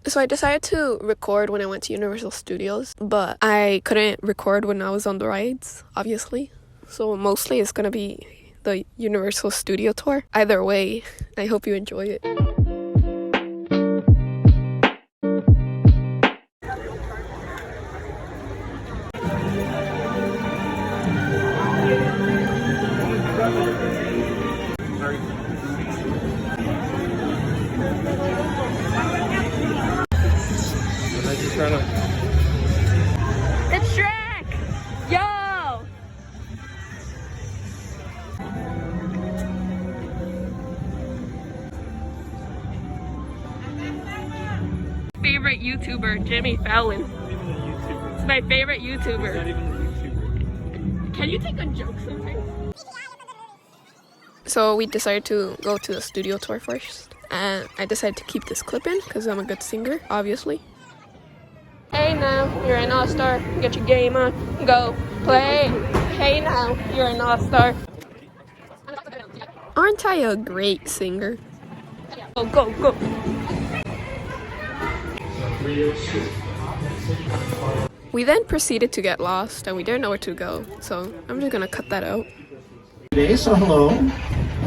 So I decided to record when I went to Universal Studios, but I couldn't record when I was on the rides, obviously. So mostly it's gonna be the Universal Studio tour. Either way, I hope you enjoy it. It's Shrek! Yo! Favorite YouTuber, Jimmy Fallon. It's my favorite YouTuber. Not even a YouTuber. Can you take a joke sometimes? So we decided to go to the studio tour first. And I decided to keep this clip in because I'm a good singer, obviously. Hey now, you're an all-star. Get your game on. Go play. Hey now, you're an all-star. Aren't I a great singer? Go, go, go. We then proceeded to get lost and we didn't know where to go. So I'm just gonna cut that out. Today, so hello,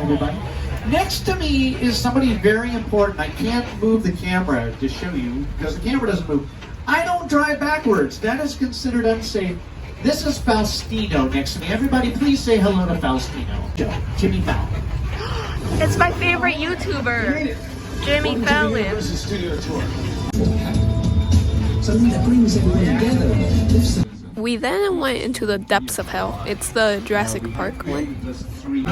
everybody. Next to me is somebody very important. I can't move the camera to show you because the camera doesn't move. I don't drive backwards. That is considered unsafe. This is Faustino next to me. Everybody, please say hello to Faustino. Jimmy Fallon. It's my favorite YouTuber, Jimmy Fallon. Something that brings everyone together, lifts them. We then went into the depths of hell. It's the Jurassic Park one.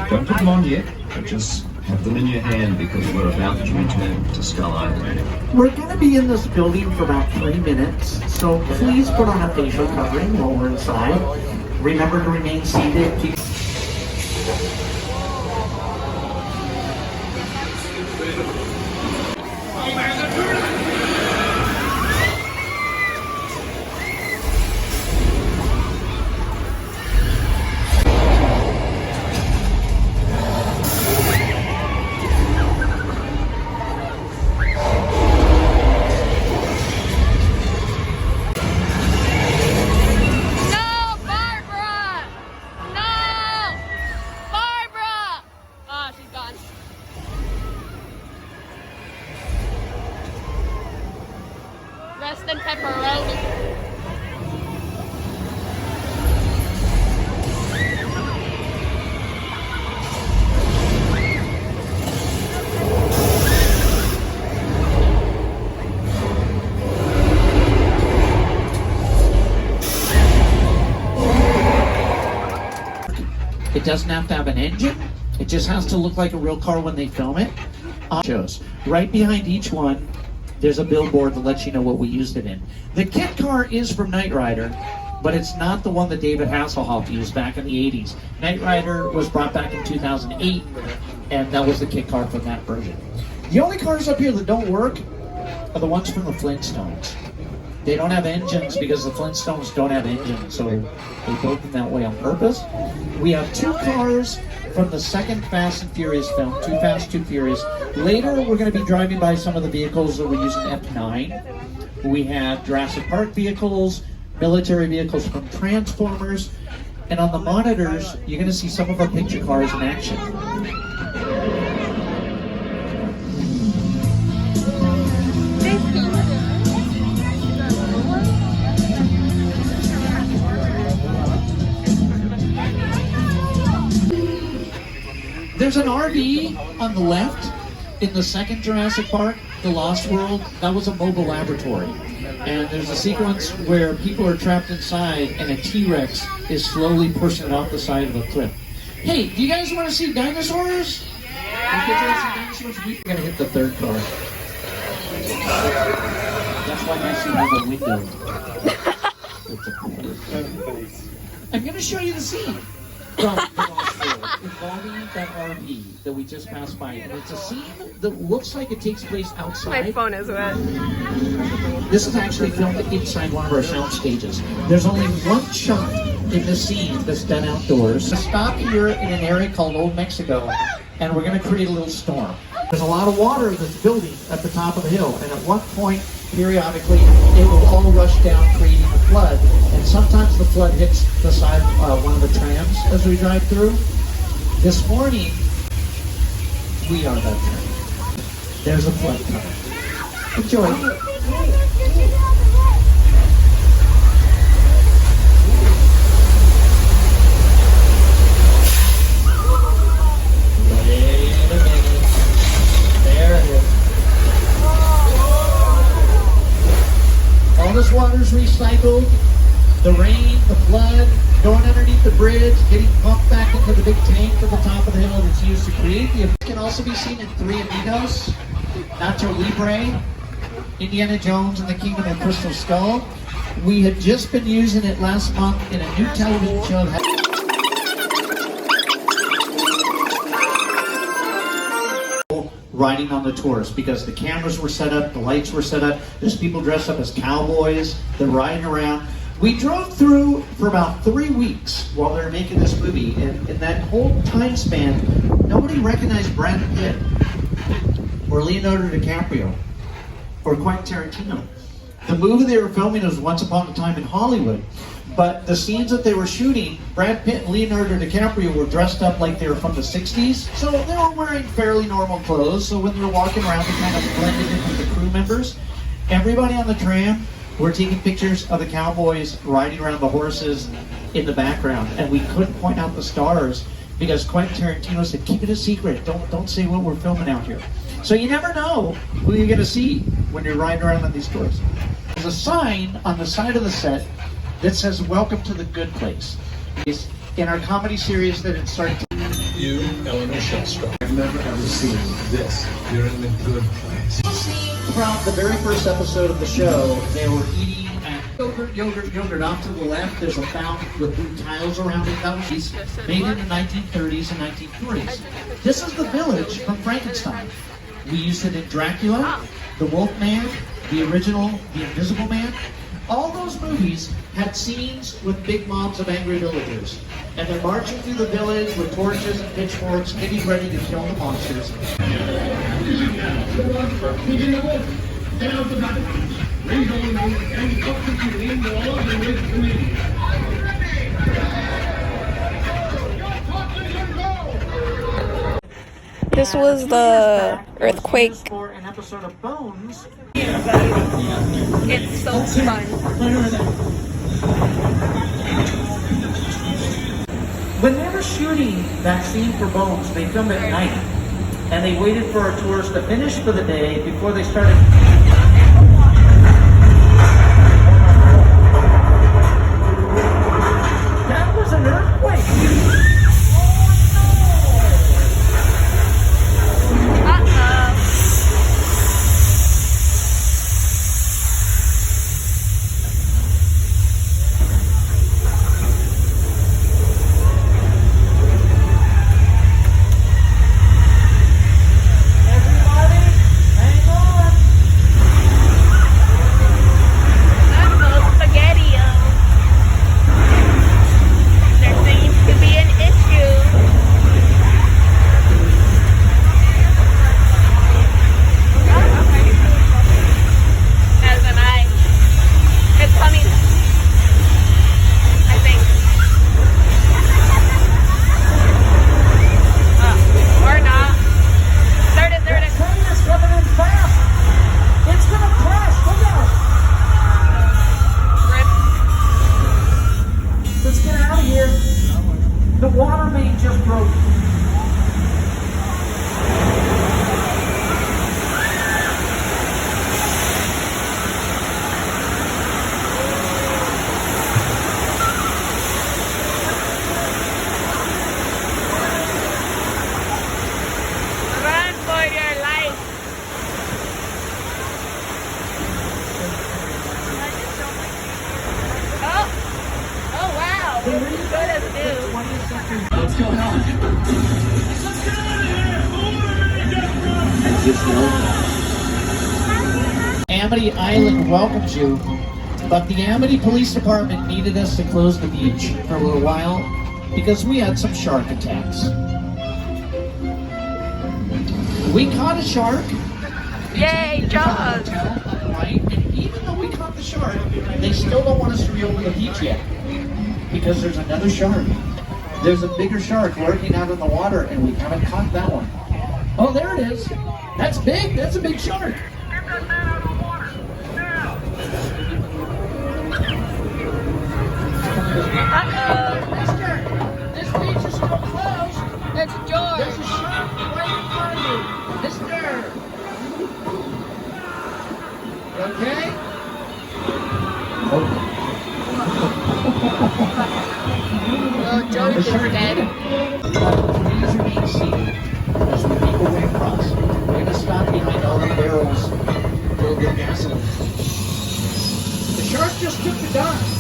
Don't put them on yet, but just have them in your hand because we're about to return to Skull Island. We're going to be in this building for about 3 minutes, so please put on a facial covering while we're inside. Remember to remain seated. Rest in pepperoni. It doesn't have to have an engine. It just has to look like a real car when they film it. Shows. Right behind each one, there's a billboard that lets you know what we used it in. The kit car is from Knight Rider, but it's not the one that David Hasselhoff used back in the 80s. Knight Rider was brought back in 2008, and that was the kit car from that version. The only cars up here that don't work are the ones from the Flintstones. They don't have engines because the Flintstones don't have engines, so they built them that way on purpose. We have 2 cars from the second Fast and Furious film, Too Fast, Too Furious. Later, we're going to be driving by some of the vehicles that we're using F9. We have Jurassic Park vehicles, military vehicles from Transformers, and on the monitors, you're going to see some of our picture cars in action. There's an RV on the left in the second Jurassic Park, The Lost World. That was a mobile laboratory. And there's a sequence where people are trapped inside and a T-Rex is slowly pushing it off the side of a cliff. Hey, do you guys want to see dinosaurs? Yeah! We're going to hit the 3rd car. That's why I see have a window. I'm going to show you the scene from The Lost World involving that RV that we just passed by. And it's a scene that looks like it takes place outside. My phone is wet. This is actually filmed inside one of our sound stages. There's only one shot in the scene that's done outdoors. Stop here in an area called Old Mexico, and we're going to create a little storm. There's a lot of water that's building at the top of the hill, and at one point periodically it will all rush down, creating a flood. And sometimes the flood hits the side of one of the trams as we drive through. This morning, we are that tram. There's a flood coming. Enjoy. All this water's recycled. The rain, the flood, going underneath the bridge, getting pumped back into the big tank at the top of the hill that's used to create the effect. Can also be seen in Three Amigos, Nacho Libre, Indiana Jones and the Kingdom of Crystal Skull. We had just been using it last month in a new television show that riding on the tours, because the cameras were set up, the lights were set up, there's people dressed up as cowboys, they're riding around. We drove through for about 3 weeks while they were making this movie, and in that whole time span, nobody recognized Brad Pitt or Leonardo DiCaprio or Quentin Tarantino. The movie they were filming was Once Upon a Time in Hollywood, but the scenes that they were shooting, Brad Pitt and Leonardo DiCaprio were dressed up like they were from the 60s, so they were wearing fairly normal clothes, so when they were walking around, they kind of blended in with the crew members. Everybody on the tram were taking pictures of the cowboys riding around the horses in the background, and we couldn't point out the stars because Quentin Tarantino said, keep it a secret, don't say what we're filming out here. So you never know who you're gonna see when you're riding around on these tours. There's a sign on the side of the set that says, welcome to the good place. In our comedy series that it started to... You, Eleanor Shellstrop. I've never ever seen this. You're in the good place. From the very first episode of the show, they were eating yogurt. Off to the left, there's a fountain with blue tiles around it. That was made in the 1930s and 1940s. This is the village from Frankenstein. We used it in Dracula, the Wolfman, the original, the Invisible Man. All those movies had scenes with big mobs of angry villagers. And they're marching through the village with torches and pitchforks, getting ready to kill the monsters. This was the earthquake. For an episode of Bones. It's so fun. When they were shooting that scene for Bones, they filmed at night. And they waited for our tours to finish for the day before they started. That was an earthquake. The water main just broke. Run for your life. Oh wow. Good as new. What's going on? Amity Island welcomes you, but the Amity Police Department needed us to close the beach for a little while because we had some shark attacks. We caught a shark. Yay, Jaws! Right? shark, they still don't want us to reopen the beach yet because there's another shark. There's a bigger shark lurking out in the water, and we haven't caught that one. Oh, there it is. That's big. That's a big shark. Mister, this beach is still closed. It's George. There's a shark right in front of you. Mister. Okay? Oh, George is dead. These are being seated as we make our way across. We're going to stop behind all the barrels filled with gasoline. The shark just took the dive.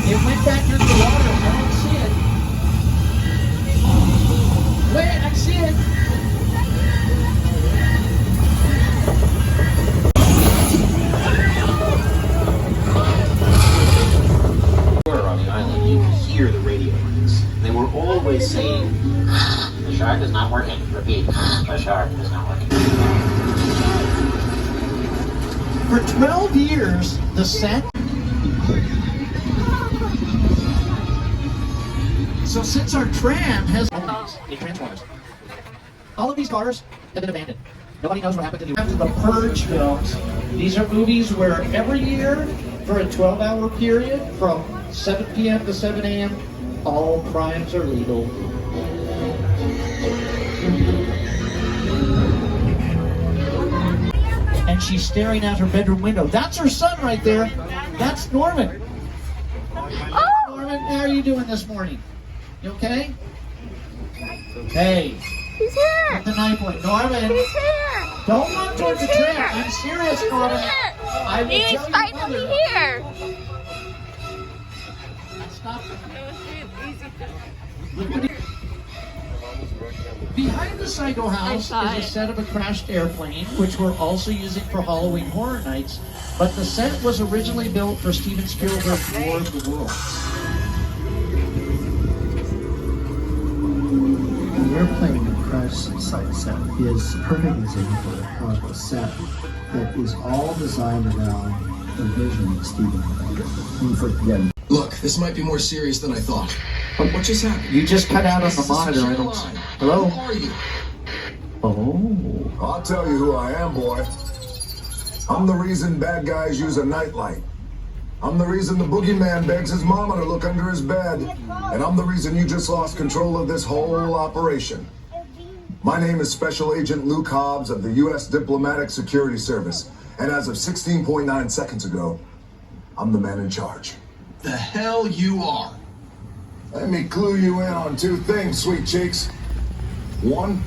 It went back into the water. I don't see it. Wait, I see it. On the island, you could hear the radio waves. They were always saying, "The shark is not working." Repeat, "The shark is not working." For 12 years, the set. So since our tram has Transformers, all of these cars have been abandoned. Nobody knows what happened to them. After the Purge films, these are movies where every year, for a 12-hour period, from 7 p.m. to 7 a.m., all crimes are legal. And she's staring out her bedroom window. That's her son right there. That's Norman. Oh! Norman, how are you doing this morning? You okay? Hey. He's here. Get the knife away. Norman. He's here. Don't run towards the tram. I'm serious, Norman. I will He's tell you finally mother. here. Stop. Behind the Psycho House is a set of a crashed airplane, which we're also using for Halloween Horror Nights, but the set was originally built for Steven Spielberg's War of the Worlds. The airplane crash site set is a perfect example of a set that is all designed around the vision of Steven Spielberg. Look, this might be more serious than I thought. What just happened? You just cut out on the monitor. I don't. Hello? Who are you? Oh. I'll tell you who I am, boy. I'm the reason bad guys use a nightlight. I'm the reason the boogeyman begs his mama to look under his bed. And I'm the reason you just lost control of this whole operation. My name is Special Agent Luke Hobbs of the U.S. Diplomatic Security Service. And as of 16.9 seconds ago, I'm the man in charge. The hell you are. Let me clue you in on two things, sweet cheeks. One,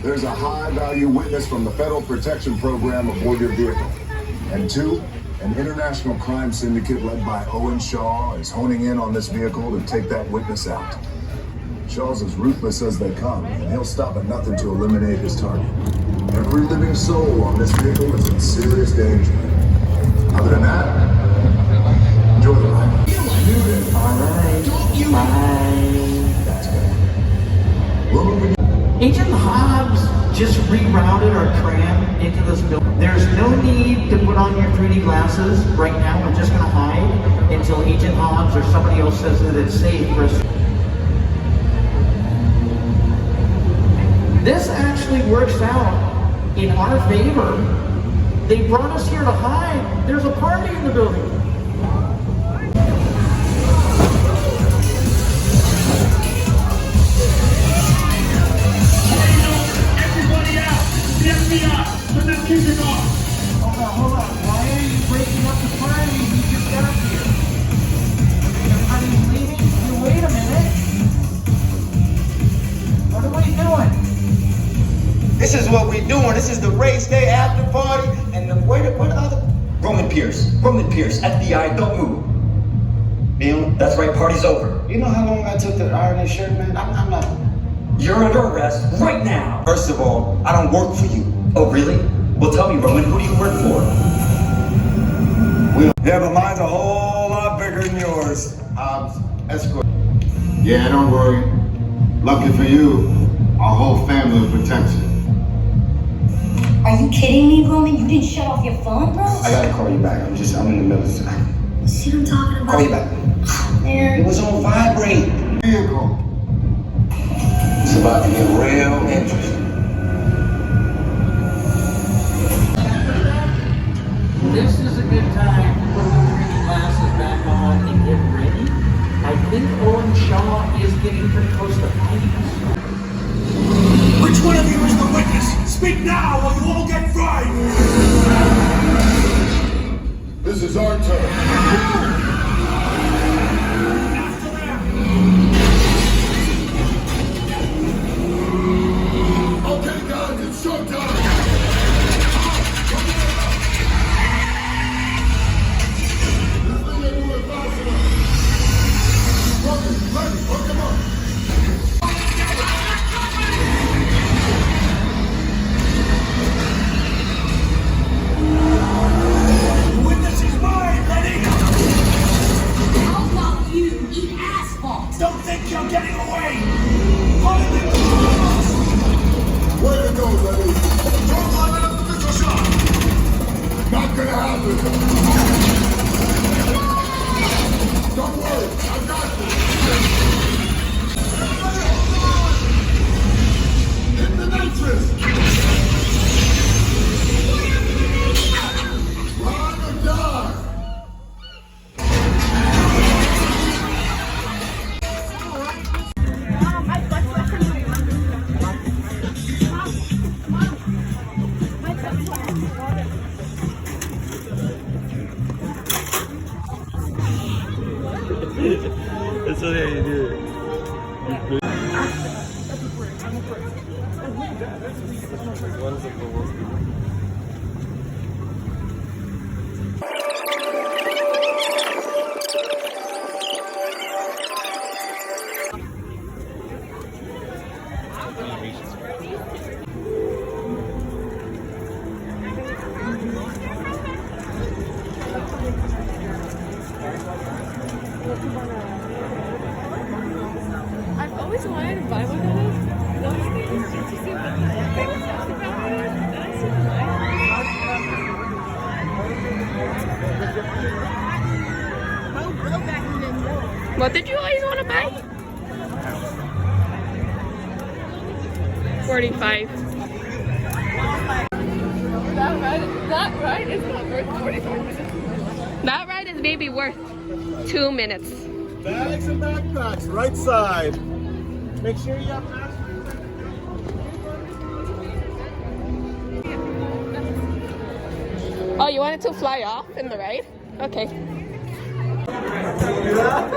there's a high-value witness from the Federal Protection Program aboard your vehicle. And two, an international crime syndicate led by Owen Shaw is honing in on this vehicle to take that witness out. Shaw's as ruthless as they come, and he'll stop at nothing to eliminate his target. Every living soul on this vehicle is in serious danger. Other than that, enjoy the ride. That's good. We're moving. Agent Hobbs just rerouted our tram into this building. There's no need to put on your 3D glasses right now. We're just going to hide until Agent Hobbs or somebody else says that it's safe for us. This actually works out in our favor. They brought us here to hide. There's a party in the building. Hold on. Why are you breaking up the party? We just got here. Everybody's leaving? You wait a minute. What are we doing? This is what we're doing. This is the race day after party. And where the other? Roman Pierce, FBI, don't move. Neil, that's right, party's over. You know how long I took to iron this shirt, man? I'm not. You're under arrest right now. First of all, I don't work for you. Oh, really? Well, tell me, Roman, who do you work for? Yeah, but mine's a whole lot bigger than yours. Escort. Yeah, don't worry. Lucky for you, Our whole family will protect you. Are you kidding me, Roman? You didn't shut off your phone, bro? I gotta call you back. I'm in the middle of something. See what I'm talking about? Call you back. Man. It was on vibrate. Vehicle. It's about to get real interesting. This is a good time to put the 3D glasses back on and get ready. I think Owen Shaw is getting pretty close to fighting us. Which one of you is the witness? Speak now or you all get fried! This is our turn. Okay, guys, it's showtime. Witness is mine, ready? How about you eat asphalt? Don't think you're getting away! Way to go, buddy. Don't climb up the pistol shot. Not gonna happen. Don't worry, I got this. Hit the nitrous. Run or die. That's what you do. I've always wanted to buy one of those things just to see what the big stuff about it is. That's so nice. What did you always want to buy? 45. That ride is not worth 45 minutes. That ride is maybe worth 2 minutes. Bags and backpacks, right side. Make sure you have masks. Oh, you wanted to fly off in the ride? Okay. Yeah.